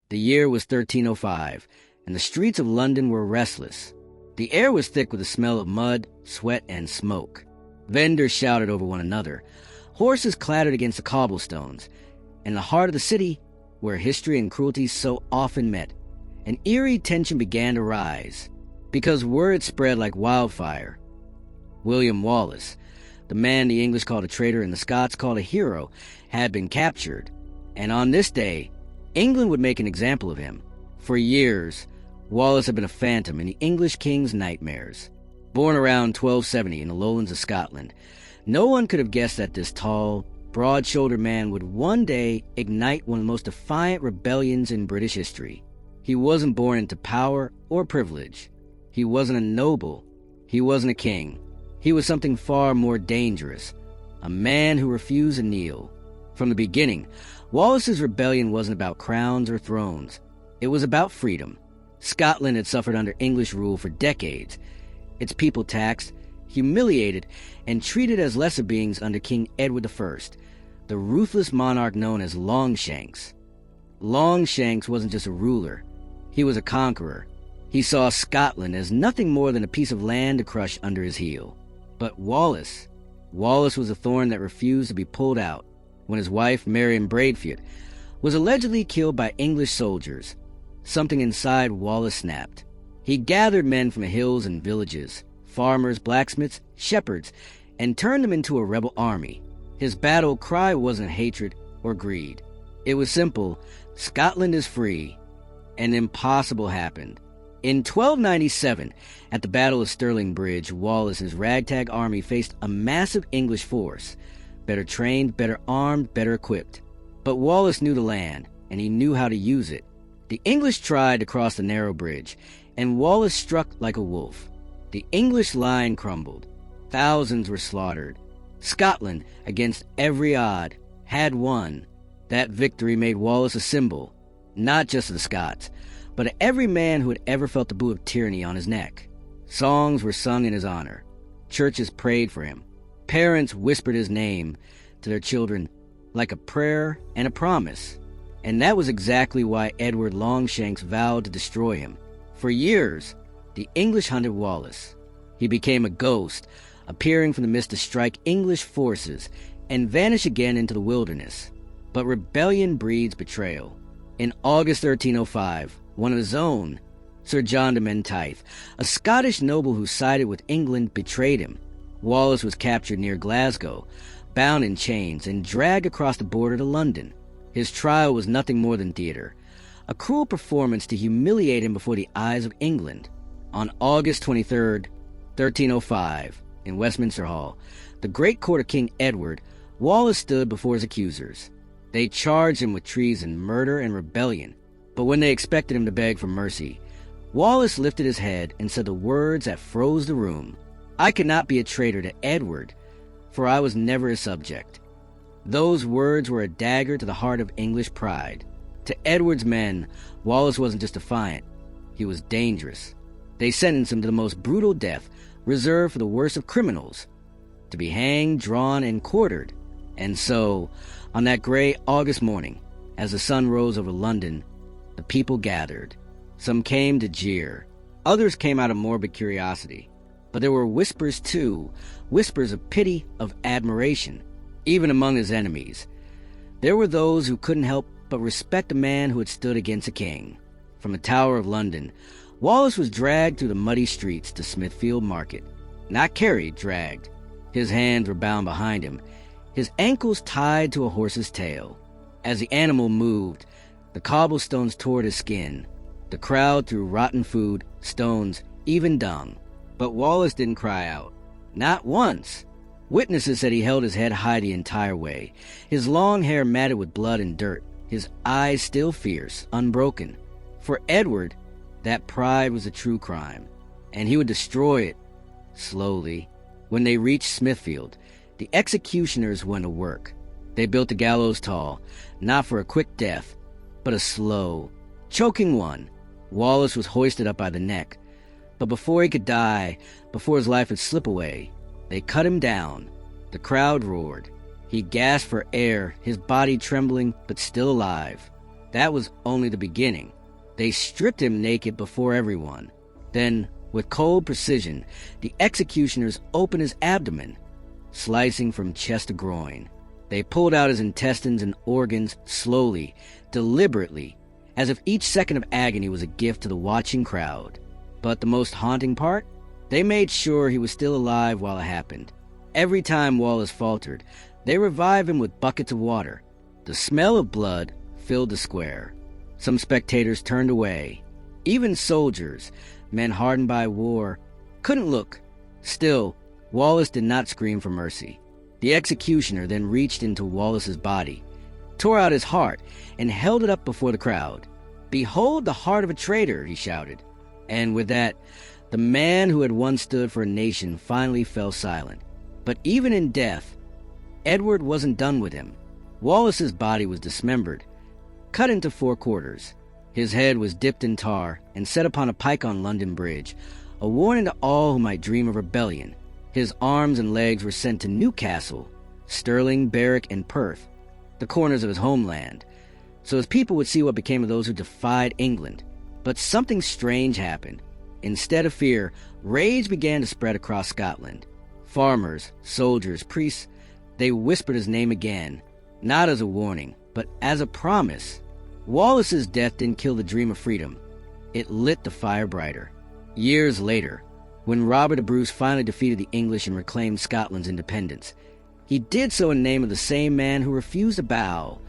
The year was 1305, and the streets of London were restless. The air was thick with the smell of mud, sweat, and smoke. Vendors shouted over one another. Horses clattered against the cobblestones. In the heart of the city, where history and cruelty so often met, an eerie tension began to rise, because word spread like wildfire. William Wallace, the man the English called a traitor and the Scots called a hero, had been captured. And on this day, England would make an example of him. For years, Wallace had been a phantom in the English king's nightmares. Born around 1270 in the lowlands of Scotland, no one could have guessed that this tall, broad-shouldered man would one day ignite one of the most defiant rebellions in British history. He wasn't born into power or privilege. He wasn't a noble. He wasn't a king. He was something far more dangerous, a man who refused to kneel. From the beginning, Wallace's rebellion wasn't about crowns or thrones. It was about freedom. Scotland had suffered under English rule for decades, its people taxed, humiliated, and treated as lesser beings under King Edward I, the ruthless monarch known as Longshanks. Longshanks wasn't just a ruler. He was a conqueror. He saw Scotland as nothing more than a piece of land to crush under his heel. But Wallace was a thorn that refused to be pulled out. When his wife, Marion Braveheart, was allegedly killed by English soldiers, something inside Wallace snapped. He gathered men from the hills and villages, farmers, blacksmiths, shepherds, and turned them into a rebel army. His battle cry wasn't hatred or greed. It was simple: Scotland is free. And impossible happened. In 1297, at the Battle of Stirling Bridge, Wallace's ragtag army faced a massive English force, better trained, better armed, better equipped. But Wallace knew the land, and he knew how to use it. The English tried to cross the narrow bridge, and Wallace struck like a wolf. The English line crumbled. Thousands were slaughtered. Scotland, against every odd, had won. That victory made Wallace a symbol, not just of the Scots, but of every man who had ever felt the boot of tyranny on his neck. Songs were sung in his honor. Churches prayed for him. Parents whispered his name to their children like a prayer and a promise. And that was exactly why Edward Longshanks vowed to destroy him. For years, the English hunted Wallace. He became a ghost, appearing from the mist to strike English forces and vanish again into the wilderness. But rebellion breeds betrayal. In August 1305, one of his own, Sir John de Menteith, a Scottish noble who sided with England, betrayed him. Wallace was captured near Glasgow, bound in chains, and dragged across the border to London. His trial was nothing more than theater, a cruel performance to humiliate him before the eyes of England. On August 23, 1305, in Westminster Hall, the great court of King Edward, Wallace stood before his accusers. They charged him with treason, murder, and rebellion. But when they expected him to beg for mercy, Wallace lifted his head and said the words that froze the room: "I could not be a traitor to Edward, for I was never his subject." Those words were a dagger to the heart of English pride. To Edward's men, Wallace wasn't just defiant, he was dangerous. They sentenced him to the most brutal death, reserved for the worst of criminals, to be hanged, drawn, and quartered. And so, on that gray August morning, as the sun rose over London, the people gathered. Some came to jeer. Others came out of morbid curiosity. But there were whispers too, whispers of pity, of admiration, even among his enemies. There were those who couldn't help but respect a man who had stood against a king. From the Tower of London, Wallace was dragged through the muddy streets to Smithfield Market. Not carried, dragged. His hands were bound behind him, his ankles tied to a horse's tail. As the animal moved, the cobblestones tore his skin. The crowd threw rotten food, stones, even dung. But Wallace didn't cry out. Not once. Witnesses said he held his head high the entire way, his long hair matted with blood and dirt, his eyes still fierce, unbroken. For Edward, that pride was a true crime, and he would destroy it, slowly. When they reached Smithfield, the executioners went to work. They built the gallows tall, not for a quick death, but a slow, choking one. Wallace was hoisted up by the neck, but before he could die, before his life would slip away, they cut him down. The crowd roared. He gasped for air, his body trembling but still alive. That was only the beginning. They stripped him naked before everyone. Then, with cold precision, the executioners opened his abdomen, slicing from chest to groin. They pulled out his intestines and organs slowly, deliberately, as if each second of agony was a gift to the watching crowd. But the most haunting part? They made sure he was still alive while it happened. Every time Wallace faltered, they revived him with buckets of water. The smell of blood filled the square. Some spectators turned away. Even soldiers, men hardened by war, couldn't look. Still, Wallace did not scream for mercy. The executioner then reached into Wallace's body, tore out his heart, and held it up before the crowd. "Behold the heart of a traitor," he shouted. And with that, the man who had once stood for a nation finally fell silent. But even in death, Edward wasn't done with him. Wallace's body was dismembered, cut into 4 quarters. His head was dipped in tar and set upon a pike on London Bridge, a warning to all who might dream of rebellion. His arms and legs were sent to Newcastle, Stirling, Berwick, and Perth, the corners of his homeland, so his people would see what became of those who defied England. But something strange happened. Instead of fear, rage began to spread across Scotland. Farmers, soldiers, priests, they whispered his name again, not as a warning, but as a promise. Wallace's death didn't kill the dream of freedom. It lit the fire brighter. Years later, when Robert the Bruce finally defeated the English and reclaimed Scotland's independence, he did so in the name of the same man who refused to bow,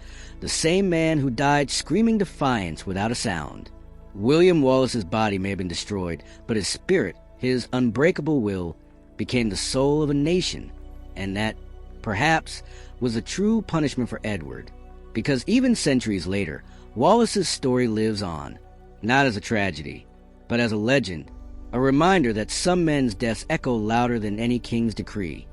the same man who died screaming defiance without a sound. William Wallace's body may have been destroyed, but his spirit, his unbreakable will, became the soul of a nation, and that, perhaps, was the true punishment for Edward. Because even centuries later, Wallace's story lives on, not as a tragedy, but as a legend, a reminder that some men's deaths echo louder than any king's decree.